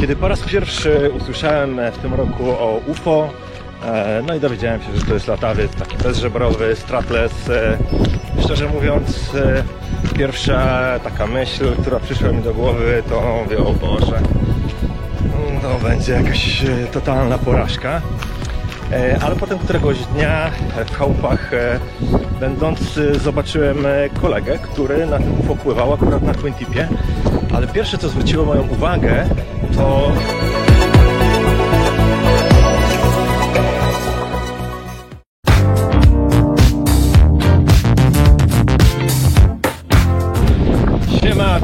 Kiedy po raz pierwszy usłyszałem w tym roku o UFO, no i dowiedziałem się, że to jest latawiec taki bezżebrowy, stratless, szczerze mówiąc, pierwsza taka myśl, która przyszła mi do głowy, to mówię, o Boże, to będzie jakaś totalna porażka. Ale potem któregoś dnia w chałupach będąc zobaczyłem kolegę, który na tym UFO pływał akurat na Twin Tipie, ale pierwsze co zwróciło moją uwagę to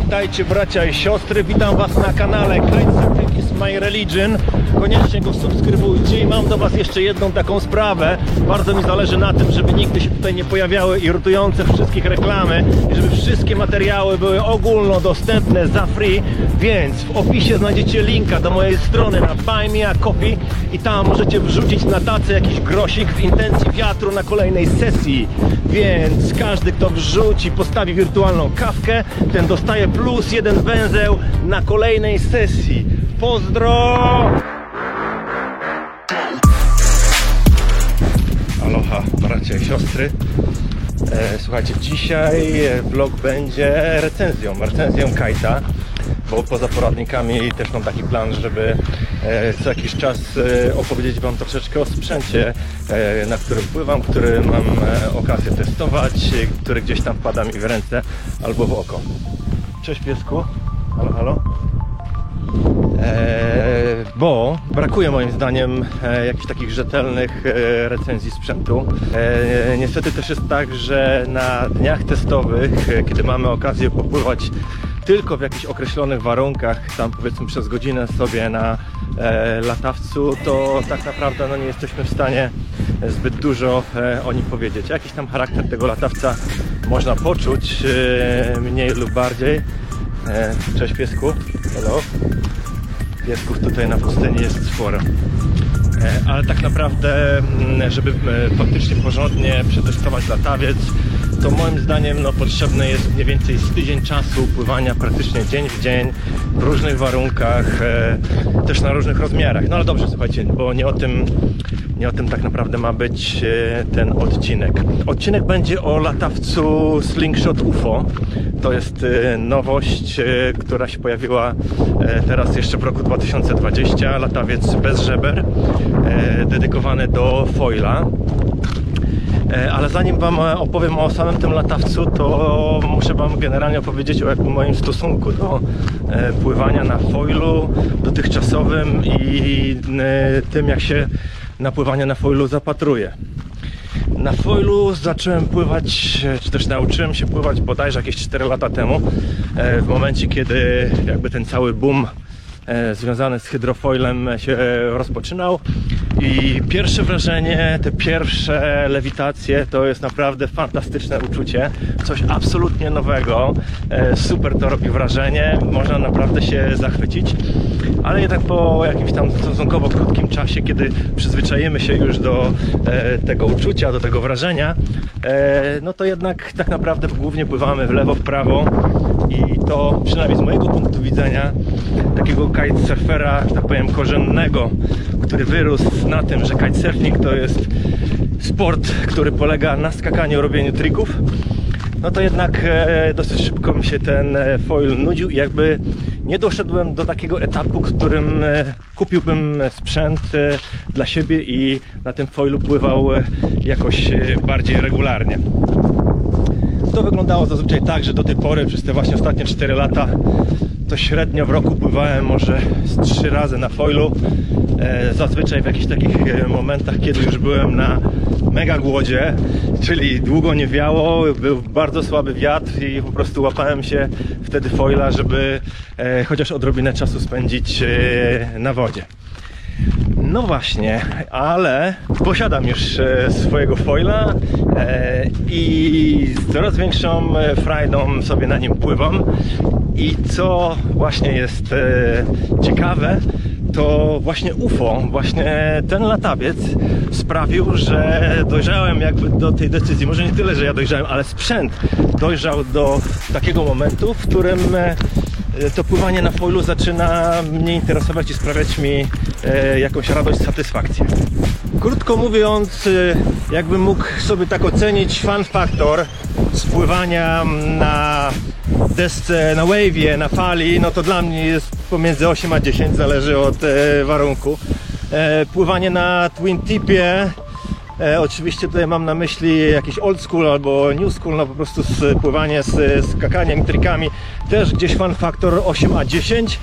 witajcie bracia i siostry, witam was na kanale Kitesurfing is my religion. Koniecznie go subskrybujcie i mam do was jeszcze jedną taką sprawę. Bardzo mi zależy na tym, żeby nigdy się tutaj nie pojawiały irytujące wszystkich reklamy i żeby wszystkie materiały były ogólnodostępne za free, więc w opisie znajdziecie linka do mojej strony na Buy Me a Coffee i tam możecie wrzucić na tacę jakiś grosik w intencji wiatru na kolejnej sesji, więc każdy kto wrzuci, postawi wirtualną kawkę, ten dostaje plus 1 węzeł na kolejnej sesji. Pozdro! Aloha bracia i siostry. Słuchajcie, dzisiaj vlog będzie recenzją kite'a, bo poza poradnikami też mam taki plan, żeby co jakiś czas opowiedzieć wam troszeczkę o sprzęcie, na którym pływam, który mam okazję testować, który gdzieś tam wpada mi w ręce albo w oko. Cześć piesku, halo, halo. Bo brakuje moim zdaniem jakichś takich rzetelnych recenzji sprzętu. Niestety też jest tak, że na dniach testowych, kiedy mamy okazję popływać tylko w jakichś określonych warunkach, tam powiedzmy przez godzinę sobie na latawcu, to tak naprawdę no, nie jesteśmy w stanie zbyt dużo o nim powiedzieć. Jakiś tam charakter tego latawca można poczuć, mniej lub bardziej. Cześć piesku, hello. Piesków tutaj na pustyni jest sporo. Ale tak naprawdę, żeby faktycznie porządnie przetestować latawiec, to moim zdaniem no, potrzebne jest mniej więcej z tydzień czasu pływania praktycznie dzień w dzień, w różnych warunkach, też na różnych rozmiarach. No ale dobrze, słuchajcie, bo nie o tym tak naprawdę ma być ten odcinek. Odcinek będzie o latawcu Slingshot UFO. To jest nowość, która się pojawiła teraz jeszcze w roku 2020. Latawiec bez żeber, dedykowany do foila. Ale zanim wam opowiem o samym tym latawcu, to muszę wam generalnie opowiedzieć o jakimś moim stosunku do pływania na foilu dotychczasowym i tym, jak się na pływanie na foilu zapatruję. Na foilu zacząłem pływać, czy też nauczyłem się pływać bodajże jakieś 4 lata temu, w momencie kiedy jakby ten cały boom związany z hydrofoilem się rozpoczynał i pierwsze wrażenie, te pierwsze lewitacje to jest naprawdę fantastyczne uczucie, coś absolutnie nowego, super to robi wrażenie, można naprawdę się zachwycić, ale jednak po jakimś tam stosunkowo krótkim czasie, kiedy przyzwyczajemy się już do tego uczucia, do tego wrażenia, no to jednak tak naprawdę głównie pływamy w lewo, w prawo i to przynajmniej z mojego punktu widzenia takiego kitesurfera, tak powiem, korzennego, który wyrósł na tym, że kitesurfing to jest sport, który polega na skakaniu, robieniu trików, no to jednak dosyć szybko mi się ten foil nudził i jakby nie doszedłem do takiego etapu, w którym kupiłbym sprzęt dla siebie i na tym foilu pływał jakoś bardziej regularnie. To wyglądało zazwyczaj tak, że do tej pory przez te właśnie ostatnie 4 lata to średnio w roku pływałem może z 3 razy na foilu. Zazwyczaj w jakichś takich momentach, kiedy już byłem na mega głodzie, czyli długo nie wiało, był bardzo słaby wiatr i po prostu łapałem się wtedy foila, żeby chociaż odrobinę czasu spędzić na wodzie. No właśnie, ale posiadam już swojego foila i z coraz większą frajdą sobie na nim pływam. I co właśnie jest ciekawe, to właśnie UFO, właśnie ten latawiec sprawił, że dojrzałem jakby do tej decyzji. Może nie tyle, że ja dojrzałem, ale sprzęt dojrzał do takiego momentu, w którym to pływanie na foilu zaczyna mnie interesować i sprawiać mi jakąś radość, satysfakcję. Krótko mówiąc, jakbym mógł sobie tak ocenić fun factor z pływania na desce, na wave'ie, na fali, no to dla mnie jest pomiędzy 8 a 10, zależy od warunku. Pływanie na twin tipie, oczywiście tutaj mam na myśli jakiś old school albo new school, no po prostu pływanie z skakaniem, trikami, też gdzieś fun factor 8 a 10,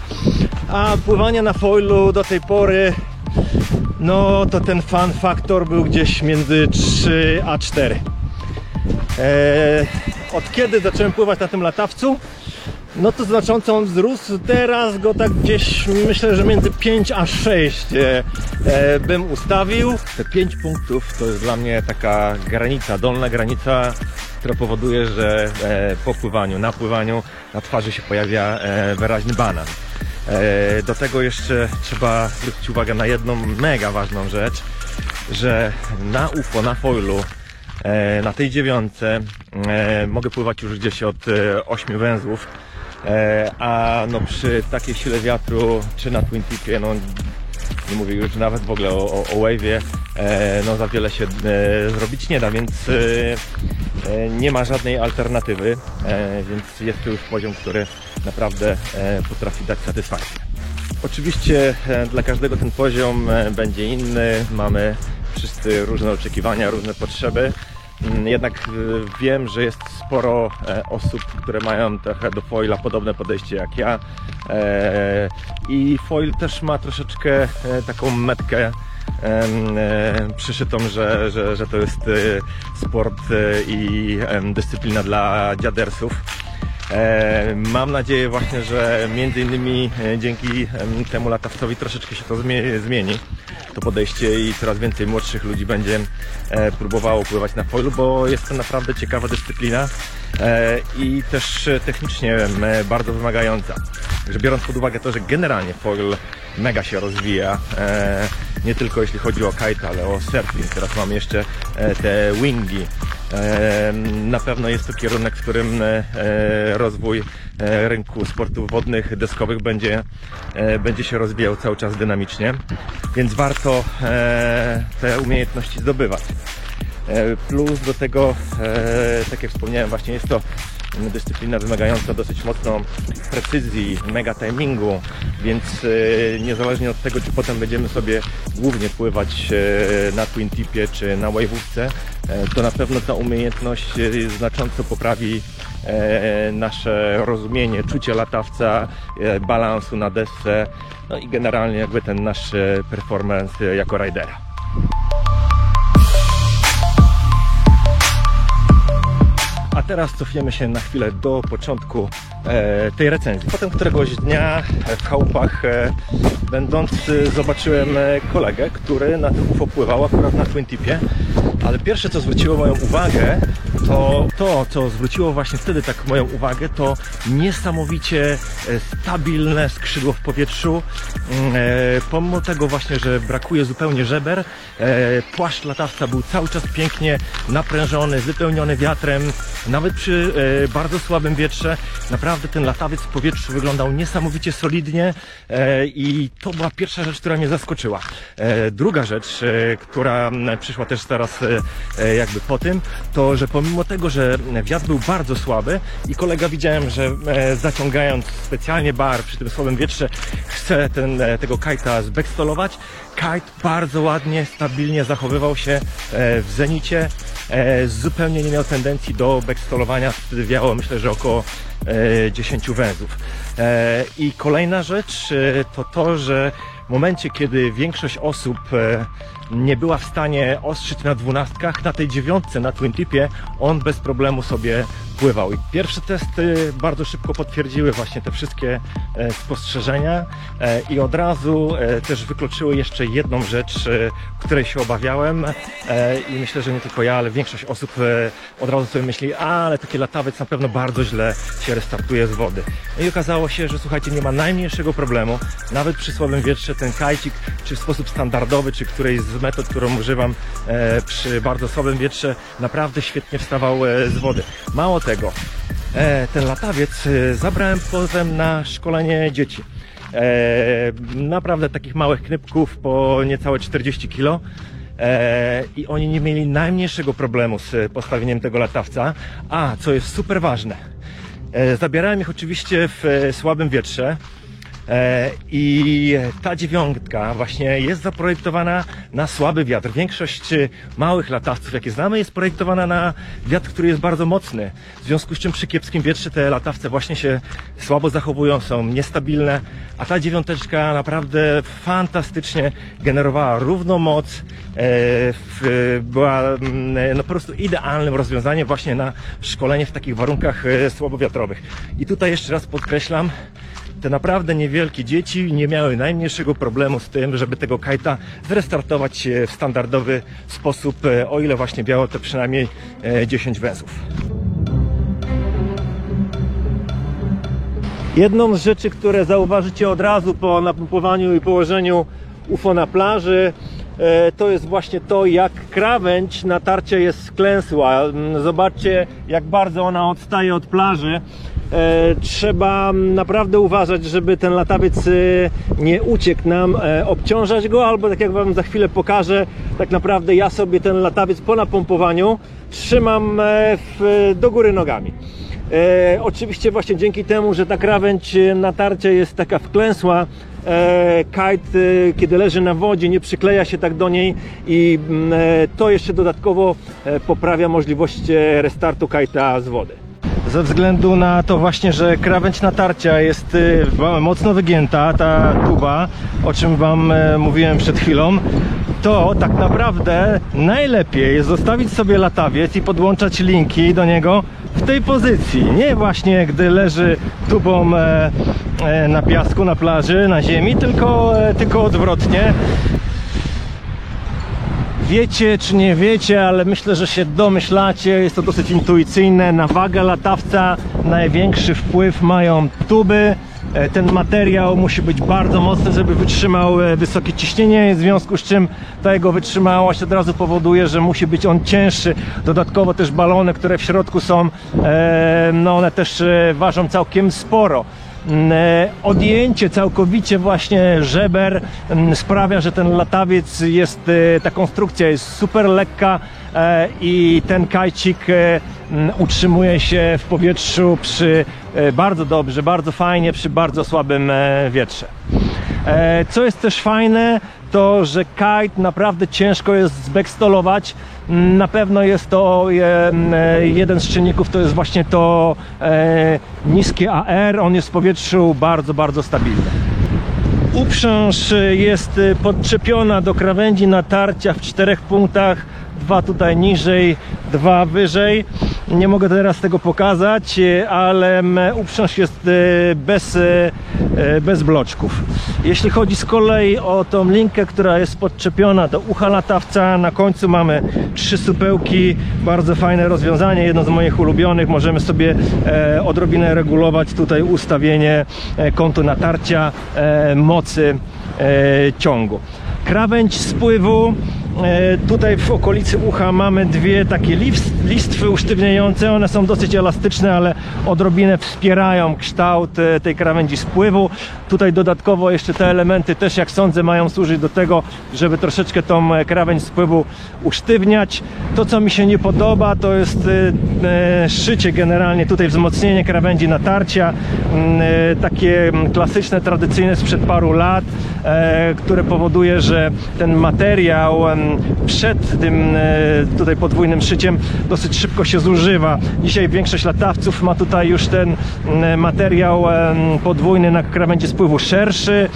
a pływanie na foilu do tej pory, no to ten fun factor był gdzieś między 3 a 4. Od kiedy zacząłem pływać na tym latawcu, no to znacząco on wzrósł. Teraz go tak gdzieś, myślę, że między 5 a 6 bym ustawił. Te 5 punktów to jest dla mnie taka granica, dolna granica, która powoduje, że po pływaniu, na pływaniu na twarzy się pojawia wyraźny banan. Do tego jeszcze trzeba zwrócić uwagę na jedną mega ważną rzecz, że na UFO, na foilu, na tej 9 mogę pływać już gdzieś od 8 węzłów, a no przy takiej sile wiatru, czy na twin tipie, no nie mówię już nawet w ogóle o wave'ie, no za wiele się zrobić nie da, więc nie ma żadnej alternatywy, więc jest to już poziom, który naprawdę potrafi dać satysfakcję. Oczywiście dla każdego ten poziom będzie inny, mamy wszyscy różne oczekiwania, różne potrzeby. Jednak wiem, że jest sporo osób, które mają trochę do foila podobne podejście jak ja. I foil też ma troszeczkę taką metkę przyszytą, że to jest sport i dyscyplina dla dziadersów. Mam nadzieję właśnie, że między innymi dzięki temu latawcowi troszeczkę się to zmieni, to podejście, i coraz więcej młodszych ludzi będzie próbowało pływać na foilu, bo jest to naprawdę ciekawa dyscyplina i też technicznie bardzo wymagająca. Także biorąc pod uwagę to, że generalnie foil mega się rozwija, nie tylko jeśli chodzi o kite, ale o surfing, teraz mamy jeszcze te wingi. Na pewno jest to kierunek, w którym rozwój rynku sportów wodnych, deskowych będzie się rozwijał cały czas dynamicznie, więc warto te umiejętności zdobywać. Plus do tego, tak jak wspomniałem, właśnie jest to dyscyplina wymagająca dosyć mocno precyzji, mega timingu, więc niezależnie od tego, czy potem będziemy sobie głównie pływać na twin tipie czy na wave'ówce, to na pewno ta umiejętność znacząco poprawi nasze rozumienie, czucie latawca, balansu na desce, no i generalnie jakby ten nasz performance jako ridera. A teraz cofniemy się na chwilę do początku tej recenzji. Potem któregoś dnia w chałupach będąc zobaczyłem kolegę, który na tym UFO pływał akurat na twin tipie, ale pierwsze, co zwróciło moją uwagę, to co zwróciło właśnie wtedy tak moją uwagę, to niesamowicie stabilne skrzydło w powietrzu. Pomimo tego właśnie, że brakuje zupełnie żeber, płaszcz latawca był cały czas pięknie naprężony, wypełniony wiatrem. Nawet przy bardzo słabym wietrze naprawdę ten latawiec w powietrzu wyglądał niesamowicie solidnie i to była pierwsza rzecz, która mnie zaskoczyła. Druga rzecz, która przyszła też teraz jakby po tym, to że pomimo tego, że wiatr był bardzo słaby i kolega widziałem, że zaciągając specjalnie bar przy tym słabym wietrze chce tego kite'a zbackstolować, kite bardzo ładnie, stabilnie zachowywał się w zenicie, zupełnie nie miał tendencji do backstolowania, wtedy wiało myślę, że około 10 węzłów. I kolejna rzecz to to, że w momencie, kiedy większość osób nie była w stanie ostrzyć na 12, na tej 9 na twin tipie on bez problemu sobie pływał. I pierwsze testy bardzo szybko potwierdziły właśnie te wszystkie spostrzeżenia i od razu też wykluczyły jeszcze jedną rzecz, której się obawiałem i myślę, że nie tylko ja, ale większość osób od razu sobie myśli, ale taki latawiec na pewno bardzo źle się restartuje z wody. No i okazało się, że słuchajcie, nie ma najmniejszego problemu, nawet przy słabym wietrze ten kajcik, czy w sposób standardowy, czy którejś z metod, którą używam przy bardzo słabym wietrze, naprawdę świetnie wstawał z wody. Mało tego, ten latawiec zabrałem potem na szkolenie dzieci. Naprawdę takich małych knypków po niecałe 40 kg. I oni nie mieli najmniejszego problemu z postawieniem tego latawca. A, co jest super ważne, zabierałem ich oczywiście w słabym wietrze. I ta dziewiątka właśnie jest zaprojektowana na słaby wiatr. Większość małych latawców, jakie znamy, jest projektowana na wiatr, który jest bardzo mocny. W związku z czym przy kiepskim wietrze te latawce właśnie się słabo zachowują, są niestabilne, a ta dziewiąteczka naprawdę fantastycznie generowała równą moc. Była no, po prostu idealnym rozwiązaniem właśnie na szkolenie w takich warunkach słabowiatrowych. I tutaj jeszcze raz podkreślam, te naprawdę niewielkie dzieci nie miały najmniejszego problemu z tym, żeby tego kajta zrestartować w standardowy sposób, o ile właśnie miało to przynajmniej 10 węzłów. Jedną z rzeczy, które zauważycie od razu po napompowaniu i położeniu UFO na plaży, to jest właśnie to, jak krawędź natarcia jest sklęsła. Zobaczcie, jak bardzo ona odstaje od plaży. Trzeba naprawdę uważać, żeby ten latawiec nie uciekł nam, obciążać go, albo tak jak wam za chwilę pokażę, tak naprawdę ja sobie ten latawiec po napompowaniu trzymam do góry nogami. Oczywiście właśnie dzięki temu, że ta krawędź natarcia jest taka wklęsła, kite, kiedy leży na wodzie, nie przykleja się tak do niej i to jeszcze dodatkowo poprawia możliwość restartu kite'a z wody. Ze względu na to właśnie, że krawędź natarcia jest mocno wygięta, ta tuba, o czym wam mówiłem przed chwilą, to tak naprawdę najlepiej jest zostawić sobie latawiec i podłączać linki do niego w tej pozycji. Nie właśnie gdy leży tubą na piasku, na plaży, na ziemi, tylko odwrotnie. Wiecie czy nie wiecie, ale myślę, że się domyślacie, jest to dosyć intuicyjne. Na wagę latawca największy wpływ mają tuby. Ten materiał musi być bardzo mocny, żeby wytrzymał wysokie ciśnienie, w związku z czym ta jego wytrzymałość od razu powoduje, że musi być on cięższy. Dodatkowo też balony, które w środku są, no one też ważą całkiem sporo. Odjęcie całkowicie właśnie żeber sprawia, że ten latawiec jest, ta konstrukcja jest super lekka i ten kajcik utrzymuje się w powietrzu bardzo dobrze, bardzo fajnie przy bardzo słabym wietrze. Co jest też fajne, to że kite naprawdę ciężko jest zbackstolować. Na pewno jest to jeden z czynników, to jest właśnie to niskie AR, on jest w powietrzu bardzo stabilny. Uprząż jest podczepiona do krawędzi natarcia w 4 punktach, 2 tutaj niżej, 2 wyżej. Nie mogę teraz tego pokazać, ale uprząż jest bez bloczków. Jeśli chodzi z kolei o tą linkę, która jest podczepiona do ucha latawca, na końcu mamy 3 supełki, bardzo fajne rozwiązanie, jedno z moich ulubionych. Możemy sobie odrobinę regulować tutaj ustawienie kątu natarcia, mocy ciągu. Krawędź spływu, tutaj w okolicy ucha mamy 2 takie listwy usztywniające, one są dosyć elastyczne, ale odrobinę wspierają kształt tej krawędzi spływu. Tutaj dodatkowo jeszcze te elementy też, jak sądzę, mają służyć do tego, żeby troszeczkę tą krawędź spływu usztywniać. To, co mi się nie podoba, to jest szycie generalnie, tutaj wzmocnienie krawędzi natarcia, takie klasyczne, tradycyjne sprzed paru lat, które powoduje, że ten materiał przed tym tutaj podwójnym szyciem dosyć szybko się zużywa. Dzisiaj większość latawców ma tutaj już ten materiał podwójny na krawędzi spływu szerszy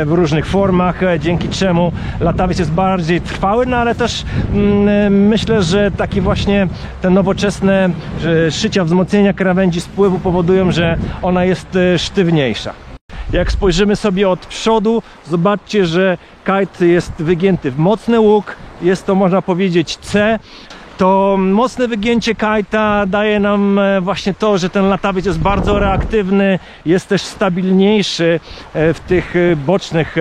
w różnych formach, dzięki czemu latawiec jest bardziej trwały, no ale też myślę, że takie właśnie te nowoczesne szycia, wzmocnienia krawędzi spływu powodują, że ona jest sztywniejsza. Jak spojrzymy sobie od przodu, zobaczcie, że kite jest wygięty w mocny łuk, jest to, można powiedzieć, C. To mocne wygięcie kite'a daje nam właśnie to, że ten latawiec jest bardzo reaktywny, jest też stabilniejszy w tych bocznych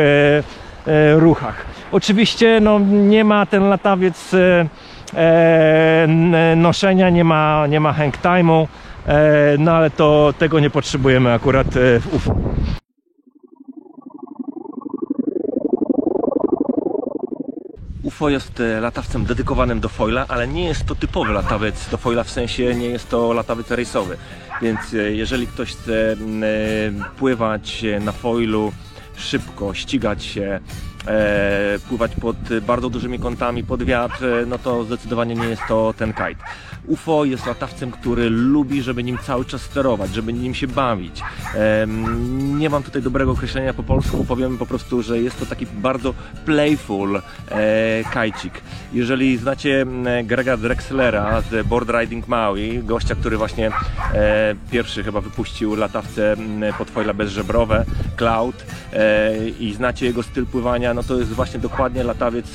ruchach. Oczywiście no, nie ma ten latawiec noszenia, nie ma hang time'u, no ale tego nie potrzebujemy akurat w UFO. UFO jest latawcem dedykowanym do foila, ale nie jest to typowy latawiec do foila, w sensie nie jest to latawiec rejsowy. Więc jeżeli ktoś chce pływać na foilu szybko, ścigać się, pływać pod bardzo dużymi kątami, pod wiatr, no to zdecydowanie nie jest to ten kite. UFO jest latawcem, który lubi, żeby nim cały czas sterować, żeby nim się bawić. Nie mam tutaj dobrego określenia po polsku, powiem po prostu, że jest to taki bardzo playful kajcik. Jeżeli znacie Grega Drexlera z Board Riding Maui, gościa, który właśnie pierwszy chyba wypuścił latawce pod foile bezżebrowe, Cloud, i znacie jego styl pływania, no to jest właśnie dokładnie latawiec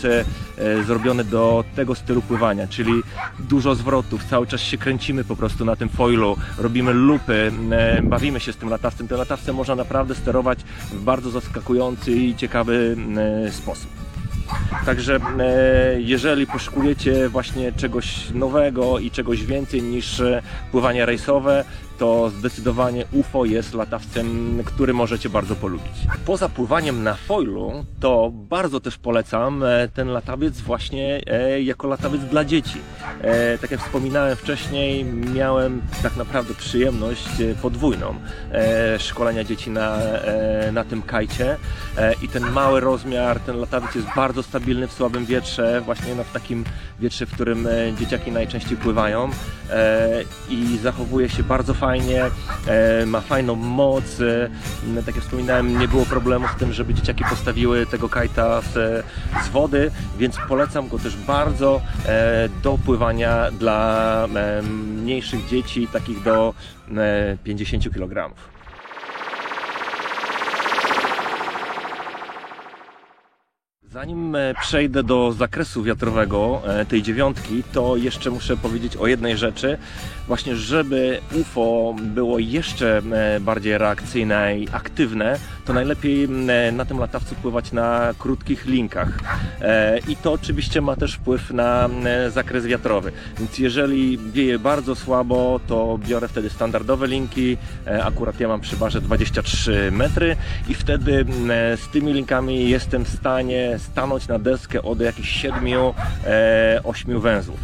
zrobiony do tego stylu pływania, czyli dużo zwrotów, cały czas się kręcimy po prostu na tym foilu, robimy loopy, bawimy się z tym latawcem. Tym latawcem można naprawdę sterować w bardzo zaskakujący i ciekawy sposób. Także jeżeli poszukujecie właśnie czegoś nowego i czegoś więcej niż pływanie rejsowe, to zdecydowanie UFO jest latawcem, który możecie bardzo polubić. Poza pływaniem na foilu, to bardzo też polecam ten latawiec właśnie jako latawiec dla dzieci. Tak jak wspominałem wcześniej, miałem tak naprawdę przyjemność podwójną szkolenia dzieci na tym kajcie i ten mały rozmiar, ten latawiec jest bardzo stabilny w słabym wietrze, właśnie w takim wietrze, w którym dzieciaki najczęściej pływają, i zachowuje się bardzo fajnie, ma fajną moc. Tak jak wspominałem, nie było problemu z tym, żeby dzieciaki postawiły tego kajta z wody, więc polecam go też bardzo do pływania dla mniejszych dzieci, takich do 50 kg. Zanim przejdę do zakresu wiatrowego tej dziewiątki, to jeszcze muszę powiedzieć o jednej rzeczy. Właśnie, żeby UFO było jeszcze bardziej reakcyjne i aktywne, to najlepiej na tym latawcu pływać na krótkich linkach. I to oczywiście ma też wpływ na zakres wiatrowy. Więc jeżeli wieje bardzo słabo, to biorę wtedy standardowe linki. Akurat ja mam przy barze 23 metry i wtedy z tymi linkami jestem w stanie stanąć na deskę od jakichś 7-8 węzłów.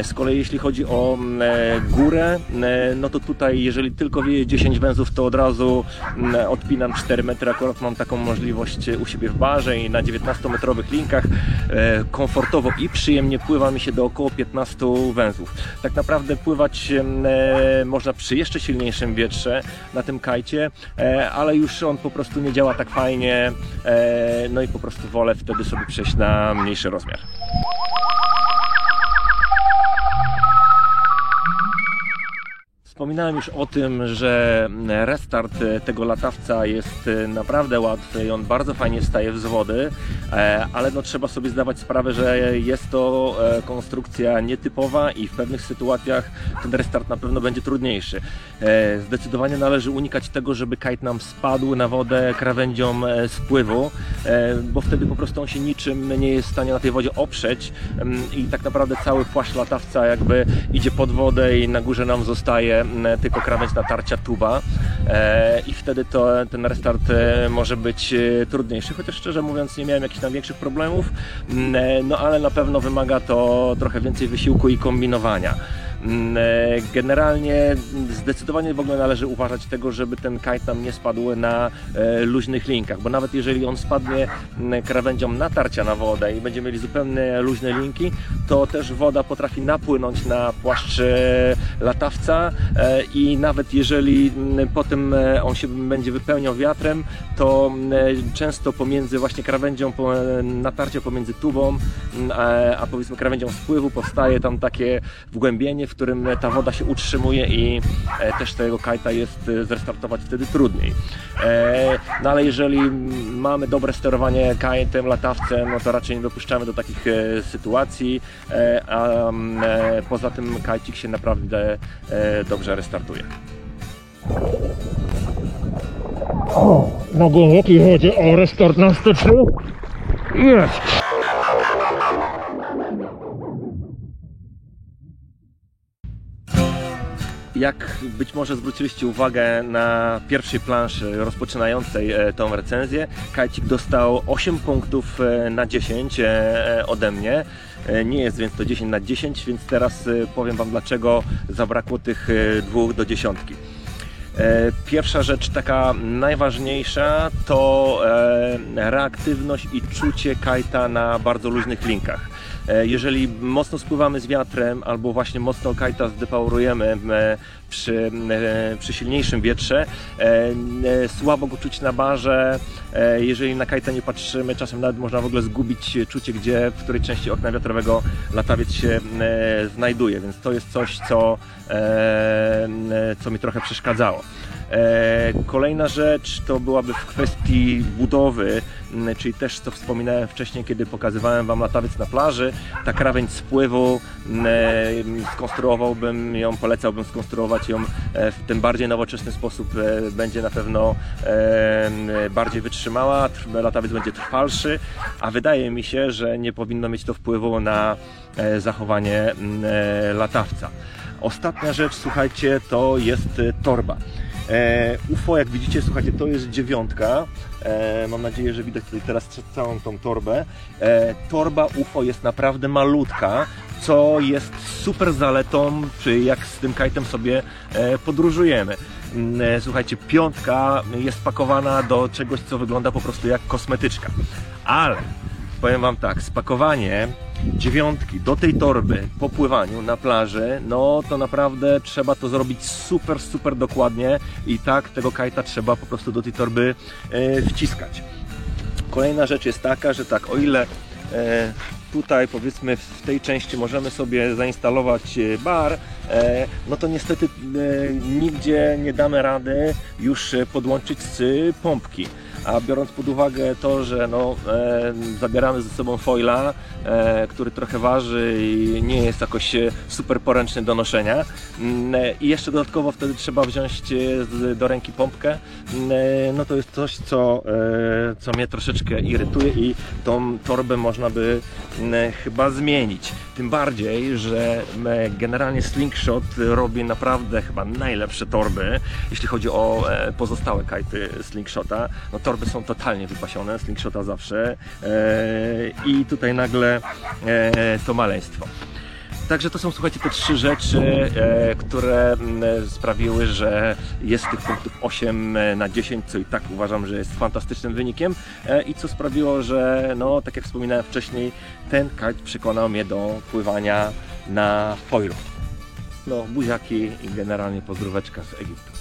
Z kolei jeśli chodzi o górę, no to tutaj jeżeli tylko wieje 10 węzłów, to od razu odpinam 4 metry. Akurat mam taką możliwość u siebie w barze i na 19-metrowych linkach komfortowo i przyjemnie pływa mi się do około 15 węzłów. Tak naprawdę pływać można przy jeszcze silniejszym wietrze na tym kajcie, ale już on po prostu nie działa tak fajnie, no i po prostu wolę wtedy sobie przejść na mniejszy rozmiar. Wspominałem już o tym, że restart tego latawca jest naprawdę łatwy i on bardzo fajnie wstaje z wody, ale no trzeba sobie zdawać sprawę, że jest to konstrukcja nietypowa i w pewnych sytuacjach ten restart na pewno będzie trudniejszy. Zdecydowanie należy unikać tego, żeby kite nam spadł na wodę krawędzią spływu, bo wtedy po prostu on się niczym nie jest w stanie na tej wodzie oprzeć i tak naprawdę cały płaszcz latawca jakby idzie pod wodę i na górze nam zostaje tylko krawędź natarcia tuba, i wtedy ten restart może być trudniejszy, chociaż szczerze mówiąc nie miałem jakichś tam większych problemów, no ale na pewno wymaga to trochę więcej wysiłku i kombinowania. Generalnie zdecydowanie w ogóle należy uważać tego, żeby ten kite nam nie spadł na luźnych linkach, bo nawet jeżeli on spadnie krawędzią natarcia na wodę i będziemy mieli zupełnie luźne linki, to też woda potrafi napłynąć na płaszcz latawca i nawet jeżeli potem on się będzie wypełniał wiatrem, to często pomiędzy właśnie krawędzią natarcia pomiędzy tubą a powiedzmy krawędzią spływu powstaje tam takie wgłębienie, w którym ta woda się utrzymuje i też tego kajta jest zrestartować wtedy trudniej. No ale jeżeli mamy dobre sterowanie kajtem, latawcem, no to raczej nie dopuszczamy do takich sytuacji, a poza tym kajcik się naprawdę dobrze restartuje. O, na głębokiej wodzie, o, restart na 103. Jest! Jak być może zwróciliście uwagę na pierwszej planszy rozpoczynającej tą recenzję, kajcik dostał 8 punktów na 10 ode mnie. Nie jest więc to 10 na 10, więc teraz powiem Wam, dlaczego zabrakło tych 2 do 10. Pierwsza rzecz, taka najważniejsza, to reaktywność i czucie kajta na bardzo luźnych linkach. Jeżeli mocno spływamy z wiatrem albo właśnie mocno kajta zdepaurujemy przy silniejszym wietrze, słabo go czuć na barze. Jeżeli na kajta nie patrzymy, czasem nawet można w ogóle zgubić czucie, w której części okna wiatrowego latawiec się znajduje, więc to jest coś, co mi trochę przeszkadzało. Kolejna rzecz to byłaby w kwestii budowy, czyli też co wspominałem wcześniej, kiedy pokazywałem Wam latawiec na plaży. Ta krawędź spływu, polecałbym skonstruować ją w ten bardziej nowoczesny sposób. Będzie na pewno bardziej wytrzymała, latawiec będzie trwalszy, a wydaje mi się, że nie powinno mieć to wpływu na zachowanie latawca. Ostatnia rzecz, słuchajcie, to jest torba. UFO, jak widzicie, słuchajcie, to jest 9. Mam nadzieję, że widać tutaj teraz całą tą torbę. Torba UFO jest naprawdę malutka, co jest super zaletą, jak z tym kajtem sobie podróżujemy. Słuchajcie, 5 jest pakowana do czegoś, co wygląda po prostu jak kosmetyczka. Ale powiem Wam tak, spakowanie 9 do tej torby po pływaniu na plaży, no to naprawdę trzeba to zrobić super dokładnie i tak tego kajta trzeba po prostu do tej torby wciskać. Kolejna rzecz jest taka, że tak, o ile tutaj powiedzmy w tej części możemy sobie zainstalować bar, no to niestety nigdzie nie damy rady już podłączyć pompki. A biorąc pod uwagę to, że zabieramy ze sobą foila, który trochę waży i nie jest jakoś super poręczny do noszenia, i jeszcze dodatkowo wtedy trzeba wziąć do ręki pompkę, no to jest coś, co mnie troszeczkę irytuje i tą torbę można by chyba zmienić. Tym bardziej, że generalnie Slingshot robi naprawdę chyba najlepsze torby, jeśli chodzi o pozostałe kajty Slingshota. No, torby są totalnie wypasione, Slingshota zawsze, i tutaj nagle to maleństwo. Także to są, słuchajcie, te 3 rzeczy, które sprawiły, że jest tych punktów 8 na 10, co i tak uważam, że jest fantastycznym wynikiem, i co sprawiło, że no, tak jak wspominałem wcześniej, ten kite przekonał mnie do pływania na foilu. No, buziaki i generalnie pozdróweczka z Egiptu.